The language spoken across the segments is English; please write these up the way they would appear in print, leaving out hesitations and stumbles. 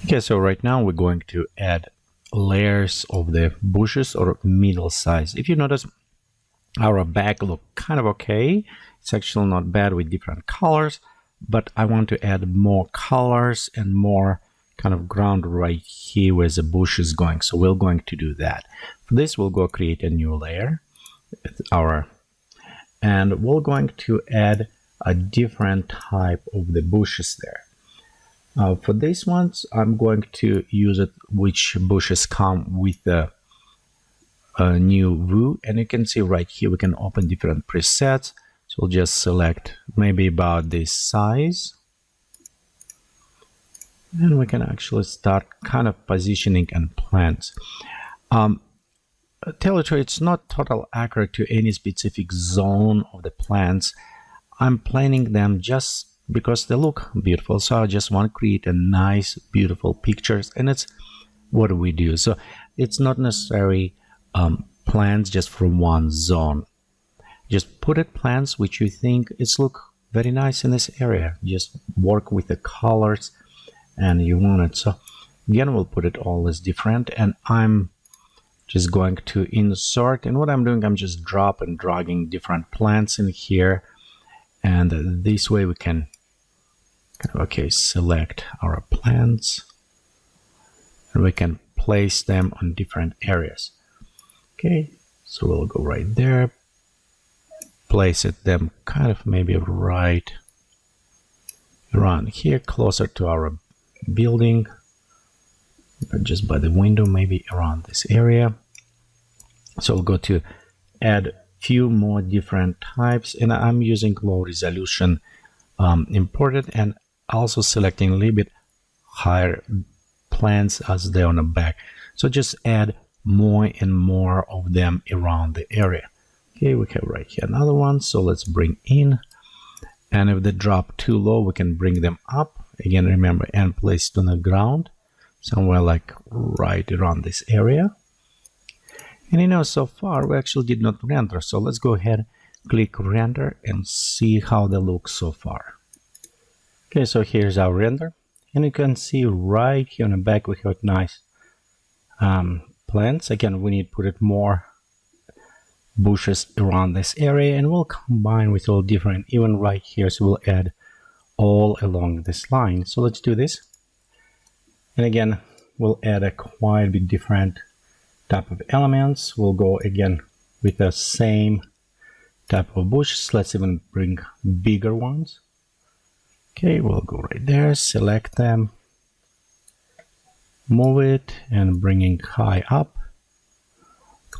Okay, so right now we're going to add layers of the bushes or middle size. If you notice, our back look kind of okay. It's actually not bad with different colors, but I want to add more colors and more kind of ground right here where the bush is going. So we're going to do that. For this, we'll go create a new layer. And we're going to add a different type of the bushes there. For these ones, I'm going to use it which bushes come with the new Vue, and you can see right here we can open different presets. So we'll just select maybe about this size, and we can actually start kind of positioning and plants. Tell you the truth, it's not total accurate to any specific zone of the plants. I'm planning them just because they look beautiful, so I just want to create a nice beautiful pictures, and it's what we do. So it's not necessary plants just from one zone. Just put it plants which you think it's look very nice in this area. Just work with the colors and you want it. So again, we'll put it all as different, and I'm just going to insert, and what I'm doing, I'm just drop and dragging different plants in here, and this way we can select our plants and we can place them on different areas. Okay, so we'll go right there, place them kind of maybe right around here, closer to our building, but just by the window, maybe around this area. So we'll go to add few more different types, and I'm using low resolution imported, and also selecting a little bit higher plants as they're on the back. So just add more and more of them around the area. Okay, we have right here another one, so let's bring in, and if they drop too low, we can bring them up. Again, remember, and place it on the ground somewhere like right around this area. And you know, so far we actually did not render, so let's go ahead, click render, and see how they look so far. Okay, so here's our render, and you can see right here on the back we have nice plants. Again, we need to put it more bushes around this area, and we'll combine with all different, even right here, so we'll add all along this line. So let's do this, and again, we'll add a quite bit different type of elements. We'll go again with the same type of bushes. Let's even bring bigger ones. Okay, we'll go right there, select them, move it, and bringing high up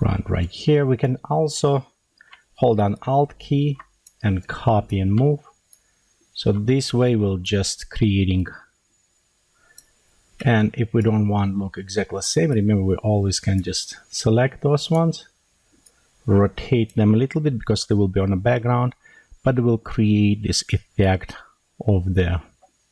around right here. We can also hold down Alt key and copy and move. So this way we'll just creating, and if we don't want to look exactly the same, remember we always can just select those ones, rotate them a little bit because they will be on the background, but it will create this effect of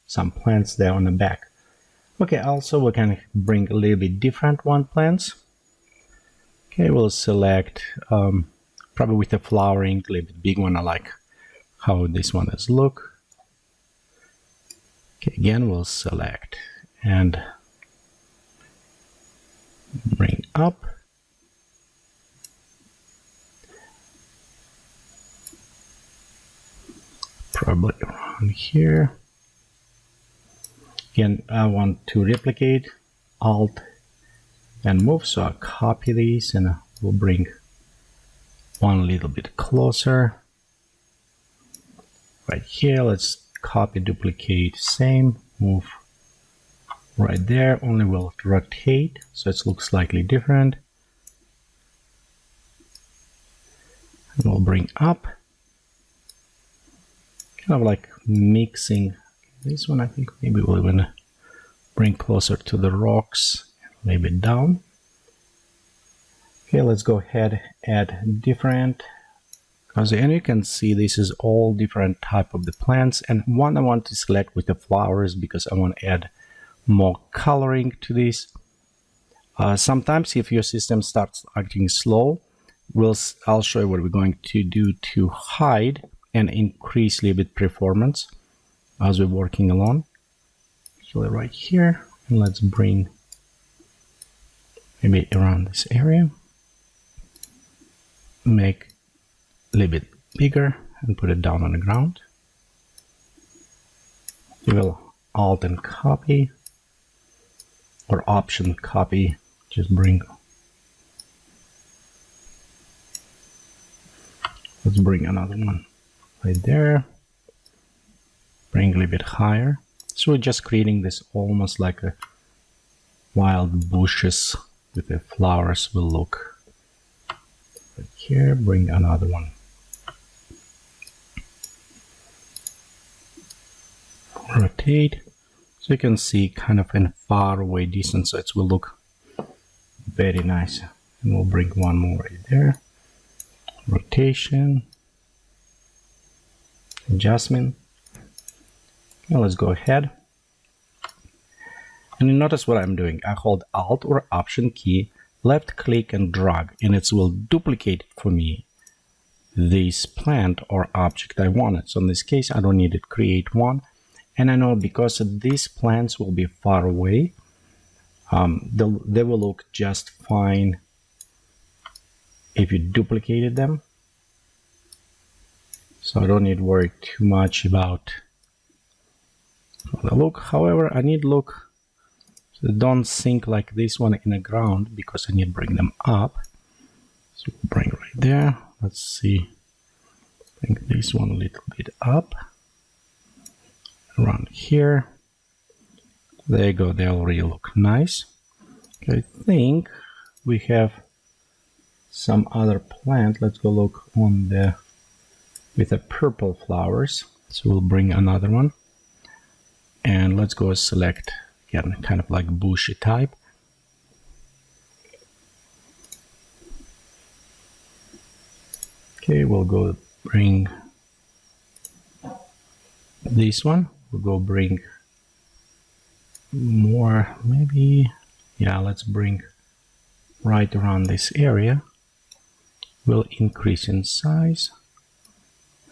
some plants there on the back. Okay, also we can bring a little bit different one plants. Okay, we'll select probably with the flowering, a little bit big one. I like how this one does look. Okay, again, we'll select and bring up. Probably around here. Again, I want to replicate, Alt and move, so I'll copy these and we'll bring one a little bit closer. Right here, let's copy, duplicate, same, move right there, only will rotate, so it looks slightly different. And we'll bring up, kind of like mixing. This one I think maybe we'll even bring closer to the rocks, maybe down. Okay, let's go ahead, add different, and you can see this is all different type of the plants, and one I want to select with the flowers because I want to add more coloring to this. Sometimes if your system starts acting slow, I'll show you what we're going to do to hide and increase a little bit performance as we're working along. So right here, And let's bring maybe around this area. Make a little bit bigger and put it down on the ground. We will Alt and copy, or Option copy. Just let's bring another one right there. Bring a little bit higher. So we're just creating this almost like a wild bushes with the flowers will look. Right here, bring another one. Rotate, so you can see kind of in far away distance, so it will look very nice. And we'll bring one more right there. Rotation, adjustment. Now let's go ahead. And you notice what I'm doing. I hold Alt or Option key, left click and drag, and it will duplicate for me this plant or object I wanted. So in this case, I don't need to create one. And I know because these plants will be far away, they will look just fine if you duplicated them. So I don't need to worry too much about the look. However, I need look so they don't sink like this one in the ground, because I need to bring them up. So we'll bring right there. Let's see. Bring this one a little bit up. Around here. There you go. They already look nice. Okay, I think we have some other plant. Let's go look on the with the purple flowers. So we'll bring another one. And let's go select again, kind of like bushy type. Okay, we'll go bring this one. We'll go bring more, maybe, yeah, let's bring right around this area. We'll increase in size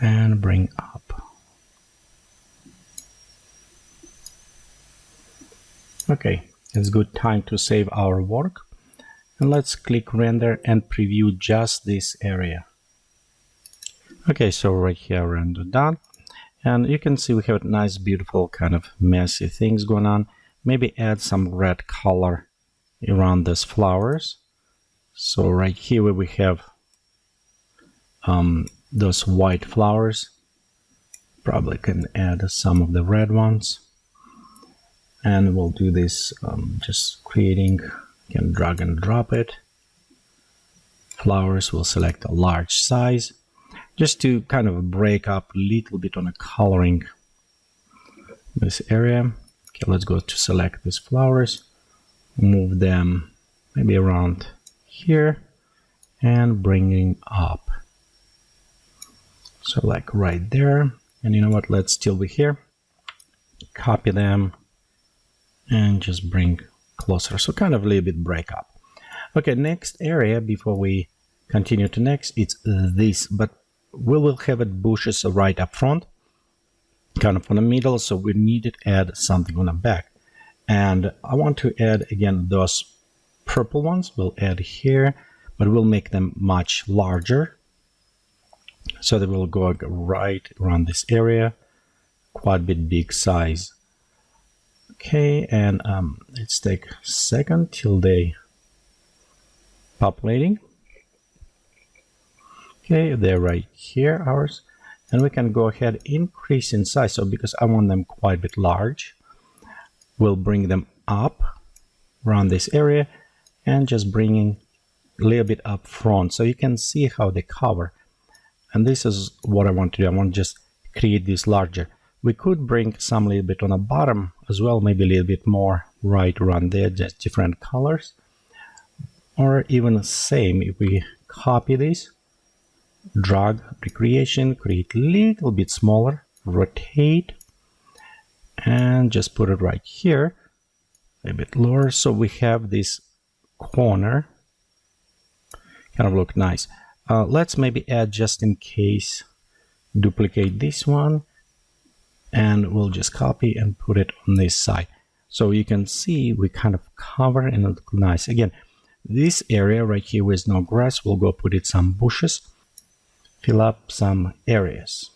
and bring up. Okay, it's good time to save our work. And let's click render and preview just this area. Okay, so right here, render done. And you can see we have nice, beautiful, kind of messy things going on. Maybe add some red color around these flowers. So right here where we have those white flowers, probably can add some of the red ones. And we'll do this just creating, you can drag and drop it. Flowers, we'll select a large size, just to kind of break up a little bit on the coloring this area. Okay, let's go to select these flowers, move them maybe around here and bringing up. So like right there. And you know what, let's still be here, copy them and just bring closer. So kind of a little bit break up. Okay, next area before we continue to next, it's this, but we will have it bushes right up front, kind of on the middle, so we need to add something on the back. And I want to add again those purple ones. We'll add here, but we'll make them much larger. So they will go right around this area, quite a bit big size. Okay, and let's take a second till they populating. Okay, they're right here, ours. And we can go ahead, increase in size. So because I want them quite a bit large, we'll bring them up around this area and just bringing a little bit up front. So you can see how they cover. And this is what I want to do. I want to just create this larger. We could bring some little bit on the bottom as well, maybe a little bit more right around there, just different colors. Or even the same, if we copy this, drag, recreation, create a little bit smaller, rotate, and just put it right here, a bit lower, so we have this corner, kind of look nice. Let's maybe add, just in case, duplicate this one, and we'll just copy and put it on this side. So you can see we kind of cover and it looks nice. Again, this area right here with no grass, we'll go put it some bushes, fill up some areas.